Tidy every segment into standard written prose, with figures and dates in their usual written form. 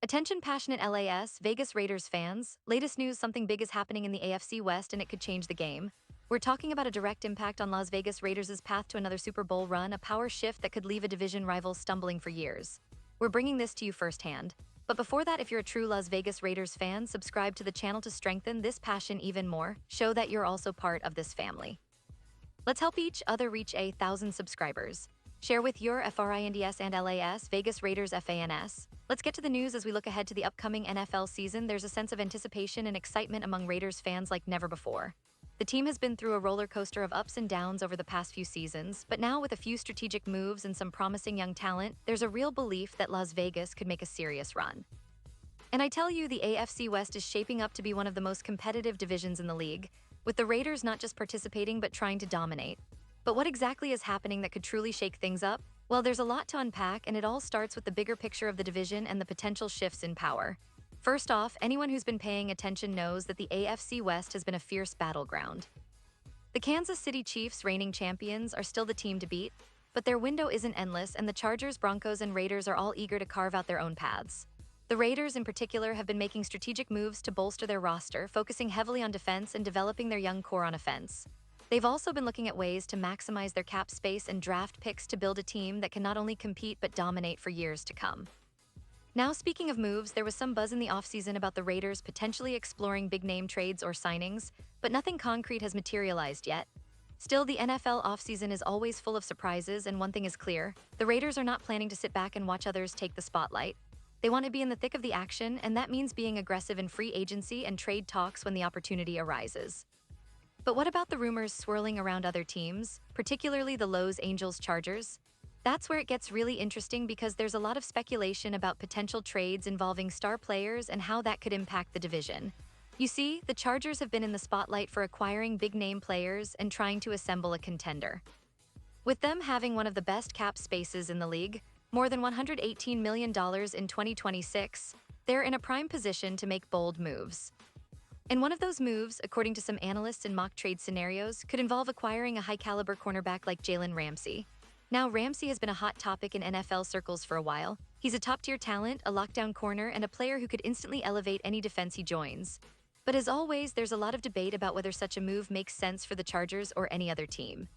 Attention passionate Vegas Raiders fans, latest news, something big is happening in the AFC West and it could change the game. We're talking about a direct impact on Las Vegas Raiders' path to another Super Bowl run, a power shift that could leave a division rival stumbling for years. We're bringing this to you firsthand. But before that, if you're a true Las Vegas Raiders fan, subscribe to the channel to strengthen this passion even more. Show that you're also part of this family. Let's help each other reach 1,000 subscribers. Share with your FRINDS and LAS, Vegas Raiders FANS. Let's get to the news as we look ahead to the upcoming NFL season. There's a sense of anticipation and excitement among Raiders fans like never before. The team has been through a roller coaster of ups and downs over the past few seasons, but now with a few strategic moves and some promising young talent, there's a real belief that Las Vegas could make a serious run. And I tell you, the AFC West is shaping up to be one of the most competitive divisions in the league, with the Raiders not just participating but trying to dominate. But what exactly is happening that could truly shake things up? Well, there's a lot to unpack, and it all starts with the bigger picture of the division and the potential shifts in power. First off, anyone who's been paying attention knows that the AFC West has been a fierce battleground. The Kansas City Chiefs, reigning champions, are still the team to beat, but their window isn't endless, and the Chargers, Broncos, and Raiders are all eager to carve out their own paths. The Raiders, in particular, have been making strategic moves to bolster their roster, focusing heavily on defense and developing their young core on offense. They've also been looking at ways to maximize their cap space and draft picks to build a team that can not only compete but dominate for years to come. Now, speaking of moves, there was some buzz in the offseason about the Raiders potentially exploring big-name trades or signings, but nothing concrete has materialized yet. Still, the NFL offseason is always full of surprises, and one thing is clear: the Raiders are not planning to sit back and watch others take the spotlight. They want to be in the thick of the action, and that means being aggressive in free agency and trade talks when the opportunity arises. But what about the rumors swirling around other teams, particularly the Los Angeles Chargers? That's where it gets really interesting because there's a lot of speculation about potential trades involving star players and how that could impact the division. You see, the Chargers have been in the spotlight for acquiring big-name players and trying to assemble a contender. With them having one of the best cap spaces in the league, more than $118 million in 2026, they're in a prime position to make bold moves. And one of those moves, according to some analysts and mock trade scenarios, could involve acquiring a high-caliber cornerback like Jalen Ramsey. Now, Ramsey has been a hot topic in NFL circles for a while. He's a top-tier talent, a lockdown corner, and a player who could instantly elevate any defense he joins. But as always, there's a lot of debate about whether such a move makes sense for the Chargers or any other team.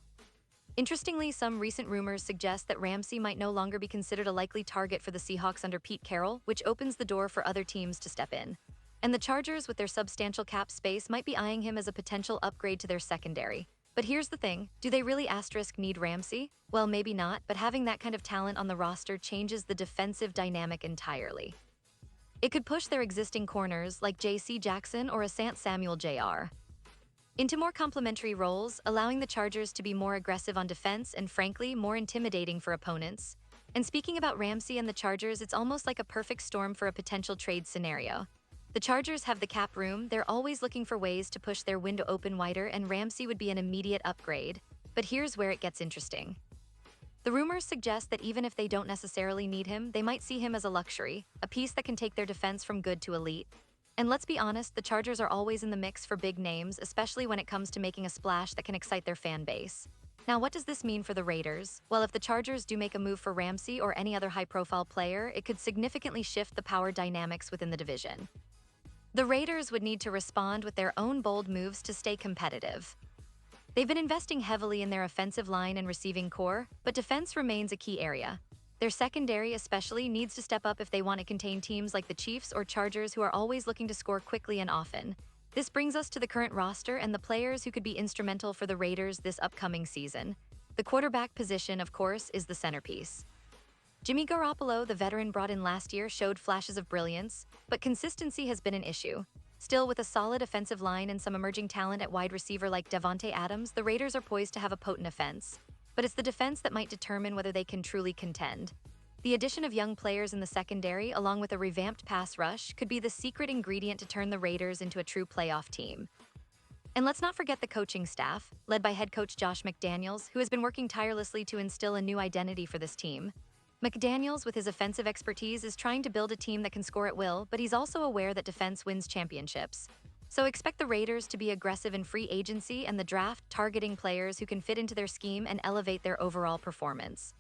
Interestingly, some recent rumors suggest that Ramsey might no longer be considered a likely target for the Seahawks under Pete Carroll, which opens the door for other teams to step in. And the Chargers, with their substantial cap space, might be eyeing him as a potential upgrade to their secondary. But here's the thing, do they really need Ramsey? Well, maybe not, but having that kind of talent on the roster changes the defensive dynamic entirely. It could push their existing corners, like J.C. Jackson or Asante Samuel Jr., into more complementary roles, allowing the Chargers to be more aggressive on defense and, frankly, more intimidating for opponents. And speaking about Ramsey and the Chargers, it's almost like a perfect storm for a potential trade scenario. The Chargers have the cap room, they're always looking for ways to push their window open wider, and Ramsey would be an immediate upgrade. But here's where it gets interesting. The rumors suggest that even if they don't necessarily need him, they might see him as a luxury, a piece that can take their defense from good to elite. And let's be honest, the Chargers are always in the mix for big names, especially when it comes to making a splash that can excite their fan base. Now, what does this mean for the Raiders? Well, if the Chargers do make a move for Ramsey or any other high-profile player, it could significantly shift the power dynamics within the division. The Raiders would need to respond with their own bold moves to stay competitive. They've been investing heavily in their offensive line and receiving core, but defense remains a key area. Their secondary especially needs to step up if they want to contain teams like the Chiefs or Chargers, who are always looking to score quickly and often. This brings us to the current roster and the players who could be instrumental for the Raiders this upcoming season. The quarterback position, of course, is the centerpiece. Jimmy Garoppolo, the veteran brought in last year, showed flashes of brilliance, but consistency has been an issue. Still, with a solid offensive line and some emerging talent at wide receiver like Davante Adams, the Raiders are poised to have a potent offense. But it's the defense that might determine whether they can truly contend. The addition of young players in the secondary, along with a revamped pass rush, could be the secret ingredient to turn the Raiders into a true playoff team. And let's not forget the coaching staff, led by head coach Josh McDaniels, who has been working tirelessly to instill a new identity for this team. McDaniels, with his offensive expertise, is trying to build a team that can score at will, but he's also aware that defense wins championships. So expect the Raiders to be aggressive in free agency and the draft, targeting players who can fit into their scheme and elevate their overall performance.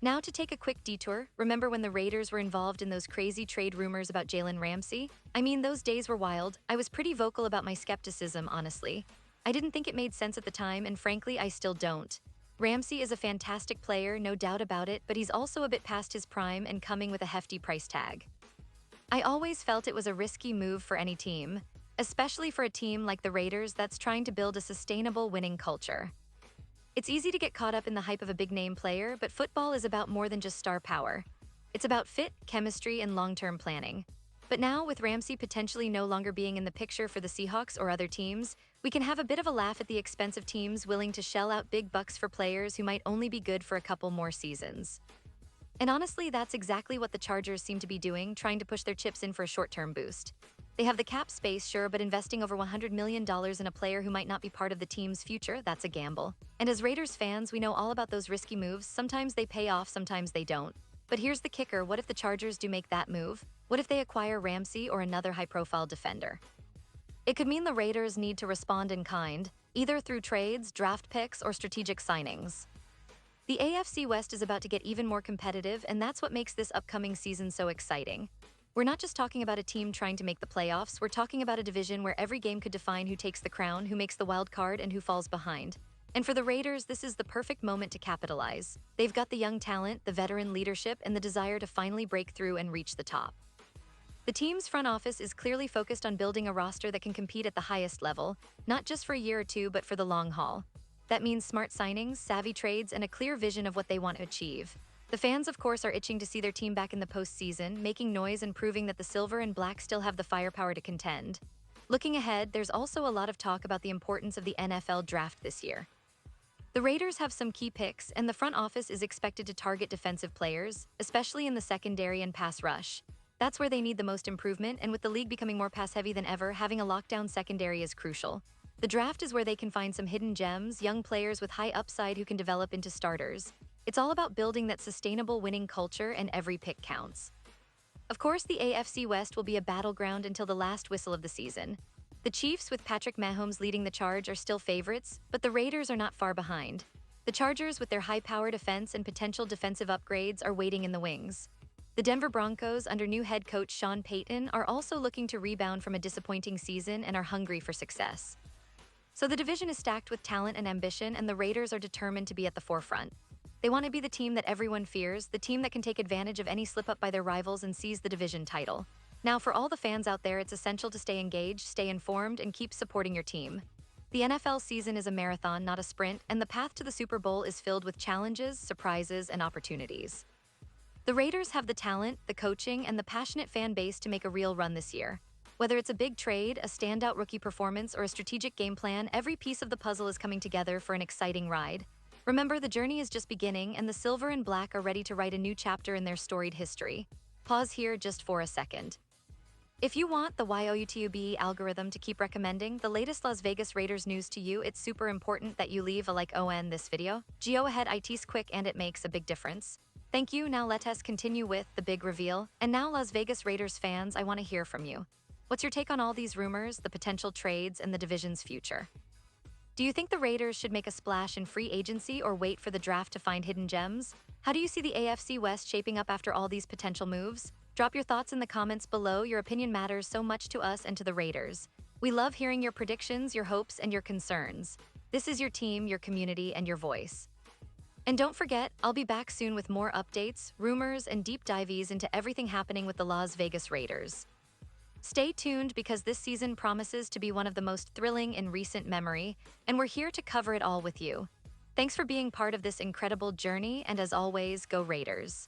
Now to take a quick detour, remember when the Raiders were involved in those crazy trade rumors about Jalen Ramsey? I mean, those days were wild. I was pretty vocal about my skepticism, honestly. I didn't think it made sense at the time, and frankly, I still don't. Ramsey is a fantastic player, no doubt about it, but he's also a bit past his prime and coming with a hefty price tag. I always felt it was a risky move for any team, especially for a team like the Raiders that's trying to build a sustainable winning culture. It's easy to get caught up in the hype of a big-name player, but football is about more than just star power. It's about fit, chemistry, and long-term planning. But now, with Ramsey potentially no longer being in the picture for the Seahawks or other teams, we can have a bit of a laugh at the expense of teams willing to shell out big bucks for players who might only be good for a couple more seasons. And honestly, that's exactly what the Chargers seem to be doing, trying to push their chips in for a short-term boost. They have the cap space, sure, but investing over $100 million in a player who might not be part of the team's future, that's a gamble. And as Raiders fans, we know all about those risky moves. Sometimes they pay off, sometimes they don't. But here's the kicker, what if the Chargers do make that move? What if they acquire Ramsey or another high-profile defender? It could mean the Raiders need to respond in kind, either through trades, draft picks, or strategic signings. The AFC West is about to get even more competitive, and that's what makes this upcoming season so exciting. We're not just talking about a team trying to make the playoffs, we're talking about a division where every game could define who takes the crown, who makes the wild card, and who falls behind. And for the Raiders, this is the perfect moment to capitalize. They've got the young talent, the veteran leadership, and the desire to finally break through and reach the top. The team's front office is clearly focused on building a roster that can compete at the highest level, not just for a year or two, but for the long haul. That means smart signings, savvy trades, and a clear vision of what they want to achieve. The fans, of course, are itching to see their team back in the postseason, making noise and proving that the silver and black still have the firepower to contend. Looking ahead, there's also a lot of talk about the importance of the NFL draft this year. The Raiders have some key picks, and the front office is expected to target defensive players, especially in the secondary and pass rush. That's where they need the most improvement, and with the league becoming more pass-heavy than ever, having a lockdown secondary is crucial. The draft is where they can find some hidden gems, young players with high upside who can develop into starters. It's all about building that sustainable winning culture, and every pick counts. Of course, the AFC West will be a battleground until the last whistle of the season. The Chiefs, with Patrick Mahomes leading the charge, are still favorites, but the Raiders are not far behind. The Chargers, with their high-power defense and potential defensive upgrades, are waiting in the wings. The Denver Broncos, under new head coach Sean Payton, are also looking to rebound from a disappointing season and are hungry for success. So the division is stacked with talent and ambition, and the Raiders are determined to be at the forefront. They want to be the team that everyone fears, the team that can take advantage of any slip-up by their rivals and seize the division title. Now, for all the fans out there, it's essential to stay engaged, stay informed, and keep supporting your team. The NFL season is a marathon, not a sprint, and the path to the Super Bowl is filled with challenges, surprises, and opportunities. The Raiders have the talent, the coaching, and the passionate fan base to make a real run this year. Whether it's a big trade, a standout rookie performance, or a strategic game plan, every piece of the puzzle is coming together for an exciting ride. Remember, the journey is just beginning, and the silver and black are ready to write a new chapter in their storied history. Pause here just for a second. If you want the YouTube algorithm to keep recommending the latest Las Vegas Raiders news to you, it's super important that you leave a like on this video. Go ahead, it's quick and it makes a big difference. Thank you. Now let us continue with the big reveal. And now, Las Vegas Raiders fans, I want to hear from you. What's your take on all these rumors, the potential trades, and the division's future? Do you think the Raiders should make a splash in free agency or wait for the draft to find hidden gems? How do you see the AFC West shaping up after all these potential moves? Drop your thoughts in the comments below. Your opinion matters so much to us and to the Raiders. We love hearing your predictions, your hopes, and your concerns. This is your team, your community, and your voice. And don't forget, I'll be back soon with more updates, rumors, and deep dives into everything happening with the Las Vegas Raiders. Stay tuned because this season promises to be one of the most thrilling in recent memory, and we're here to cover it all with you. Thanks for being part of this incredible journey, and as always, go Raiders!